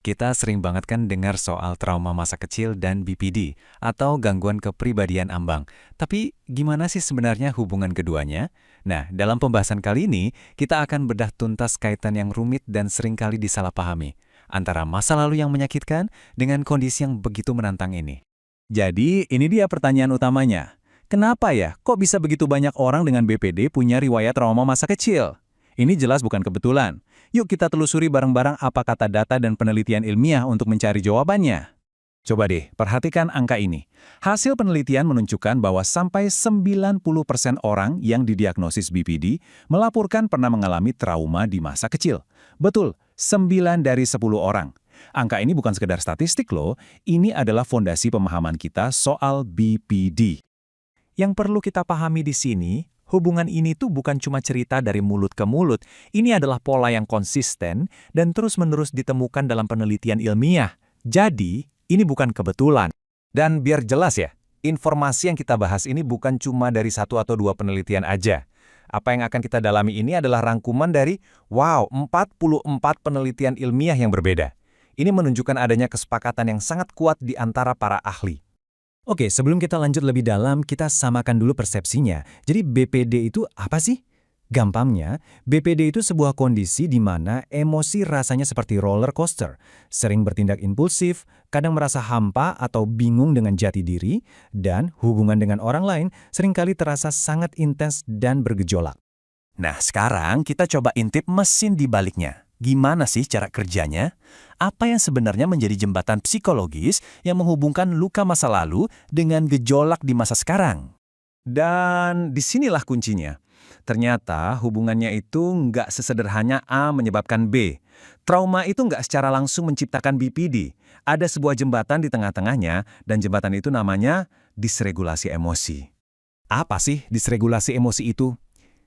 Kita sering banget kan dengar soal trauma masa kecil dan BPD, atau gangguan kepribadian ambang. Tapi gimana sih sebenarnya hubungan keduanya? Nah, dalam pembahasan kali ini, kita akan bedah tuntas kaitan yang rumit dan seringkali disalahpahami, antara masa lalu yang menyakitkan dengan kondisi yang begitu menantang ini. Jadi, ini dia pertanyaan utamanya. Kenapa ya, kok bisa begitu banyak orang dengan BPD punya riwayat trauma masa kecil? Ini jelas bukan kebetulan. Yuk kita telusuri bareng-bareng apa kata data dan penelitian ilmiah untuk mencari jawabannya. Coba deh, perhatikan angka ini. Hasil penelitian menunjukkan bahwa sampai 90% orang yang didiagnosis BPD melaporkan pernah mengalami trauma di masa kecil. Betul, 9 dari 10 orang. Angka ini bukan sekedar statistik loh, ini adalah fondasi pemahaman kita soal BPD. Yang perlu kita pahami di sini, hubungan ini tuh bukan cuma cerita dari mulut ke mulut, ini adalah pola yang konsisten dan terus-menerus ditemukan dalam penelitian ilmiah. Jadi, ini bukan kebetulan. Dan biar jelas ya, informasi yang kita bahas ini bukan cuma dari satu atau dua penelitian aja. Apa yang akan kita dalami ini adalah rangkuman dari, 44 penelitian ilmiah yang berbeda. Ini menunjukkan adanya kesepakatan yang sangat kuat di antara para ahli. Oke, sebelum kita lanjut lebih dalam, kita samakan dulu persepsinya. Jadi BPD itu apa sih? Gampangnya, BPD itu sebuah kondisi di mana emosi rasanya seperti roller coaster, sering bertindak impulsif, kadang merasa hampa atau bingung dengan jati diri, dan hubungan dengan orang lain seringkali terasa sangat intens dan bergejolak. Nah, sekarang kita coba intip mesin di baliknya. Gimana sih cara kerjanya? Apa yang sebenarnya menjadi jembatan psikologis yang menghubungkan luka masa lalu dengan gejolak di masa sekarang? Dan disinilah kuncinya. Ternyata hubungannya itu nggak sesederhana A menyebabkan B. Trauma itu nggak secara langsung menciptakan BPD. Ada sebuah jembatan di tengah-tengahnya, dan jembatan itu namanya disregulasi emosi. Apa sih disregulasi emosi itu?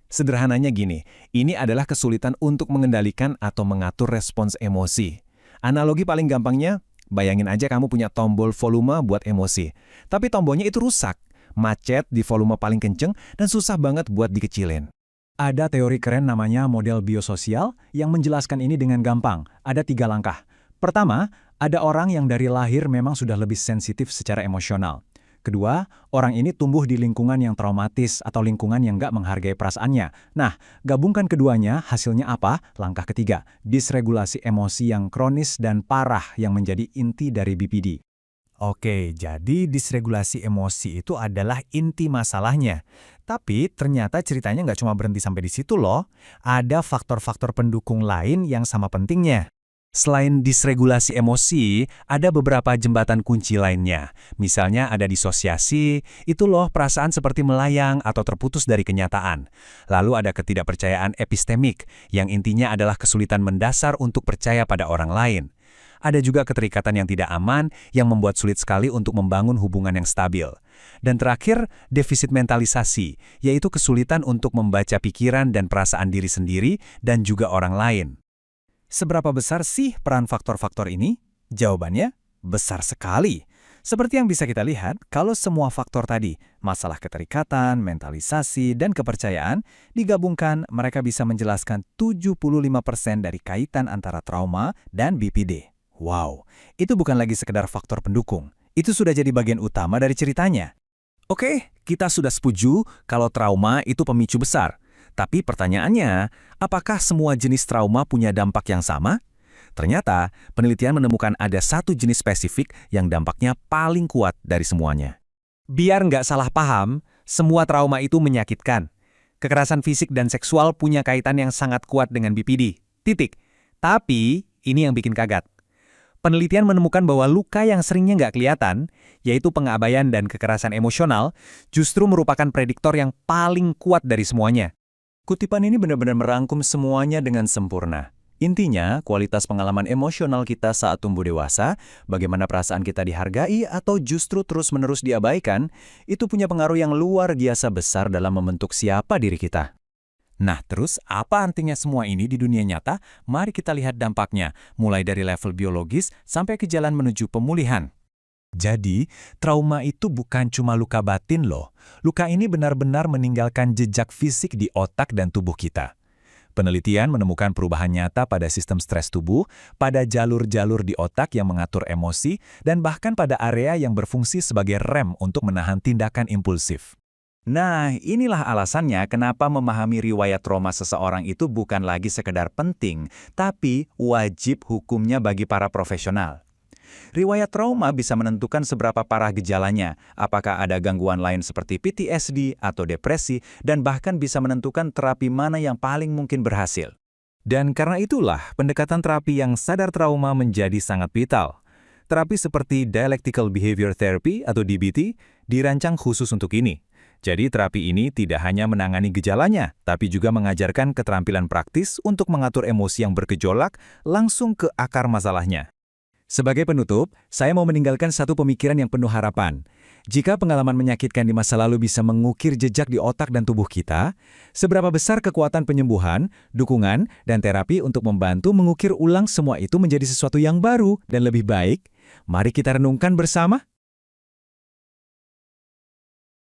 Sederhananya gini, ini adalah kesulitan untuk mengendalikan atau mengatur respons emosi. Analogi paling gampangnya, bayangin aja kamu punya tombol volume buat emosi. Tapi tombolnya itu rusak, macet di volume paling kenceng, dan susah banget buat dikecilin. Ada teori keren namanya model biososial yang menjelaskan ini dengan gampang. Ada 3 langkah. Pertama, ada orang yang dari lahir memang sudah lebih sensitif secara emosional. Kedua, orang ini tumbuh di lingkungan yang traumatis atau lingkungan yang nggak menghargai perasaannya. Nah, gabungkan keduanya, hasilnya apa? Langkah ketiga, disregulasi emosi yang kronis dan parah yang menjadi inti dari BPD. Oke, jadi disregulasi emosi itu adalah inti masalahnya. Tapi ternyata ceritanya nggak cuma berhenti sampai di situ loh. Ada faktor-faktor pendukung lain yang sama pentingnya. Selain disregulasi emosi, ada beberapa jembatan kunci lainnya. Misalnya ada disosiasi, itu loh perasaan seperti melayang atau terputus dari kenyataan. Lalu ada ketidakpercayaan epistemik, yang intinya adalah kesulitan mendasar untuk percaya pada orang lain. Ada juga keterikatan yang tidak aman, yang membuat sulit sekali untuk membangun hubungan yang stabil. Dan terakhir, defisit mentalisasi, yaitu kesulitan untuk membaca pikiran dan perasaan diri sendiri dan juga orang lain. Seberapa besar sih peran faktor-faktor ini? Jawabannya, besar sekali. Seperti yang bisa kita lihat, kalau semua faktor tadi, masalah keterikatan, mentalisasi, dan kepercayaan, digabungkan, mereka bisa menjelaskan 75% dari kaitan antara trauma dan BPD. Wow, itu bukan lagi sekedar faktor pendukung. Itu sudah jadi bagian utama dari ceritanya. Oke, kita sudah setuju kalau trauma itu pemicu besar. Tapi pertanyaannya, apakah semua jenis trauma punya dampak yang sama? Ternyata, penelitian menemukan ada satu jenis spesifik yang dampaknya paling kuat dari semuanya. Biar nggak salah paham, semua trauma itu menyakitkan. Kekerasan fisik dan seksual punya kaitan yang sangat kuat dengan BPD. Titik. Tapi, ini yang bikin kaget. Penelitian menemukan bahwa luka yang seringnya nggak kelihatan, yaitu pengabaian dan kekerasan emosional, justru merupakan prediktor yang paling kuat dari semuanya. Kutipan ini benar-benar merangkum semuanya dengan sempurna. Intinya, kualitas pengalaman emosional kita saat tumbuh dewasa, bagaimana perasaan kita dihargai atau justru terus-menerus diabaikan, itu punya pengaruh yang luar biasa besar dalam membentuk siapa diri kita. Nah, terus apa artinya semua ini di dunia nyata? Mari kita lihat dampaknya, mulai dari level biologis sampai ke jalan menuju pemulihan. Jadi, trauma itu bukan cuma luka batin loh. Luka ini benar-benar meninggalkan jejak fisik di otak dan tubuh kita. Penelitian menemukan perubahan nyata pada sistem stres tubuh, pada jalur-jalur di otak yang mengatur emosi, dan bahkan pada area yang berfungsi sebagai rem untuk menahan tindakan impulsif. Nah, inilah alasannya kenapa memahami riwayat trauma seseorang itu bukan lagi sekedar penting, tapi wajib hukumnya bagi para profesional. Riwayat trauma bisa menentukan seberapa parah gejalanya, apakah ada gangguan lain seperti PTSD atau depresi, dan bahkan bisa menentukan terapi mana yang paling mungkin berhasil. Dan karena itulah, pendekatan terapi yang sadar trauma menjadi sangat vital. Terapi seperti Dialectical Behavior Therapy atau DBT dirancang khusus untuk ini. Jadi terapi ini tidak hanya menangani gejalanya, tapi juga mengajarkan keterampilan praktis untuk mengatur emosi yang bergejolak langsung ke akar masalahnya. Sebagai penutup, saya mau meninggalkan satu pemikiran yang penuh harapan. Jika pengalaman menyakitkan di masa lalu bisa mengukir jejak di otak dan tubuh kita, seberapa besar kekuatan penyembuhan, dukungan, dan terapi untuk membantu mengukir ulang semua itu menjadi sesuatu yang baru dan lebih baik? Mari kita renungkan bersama.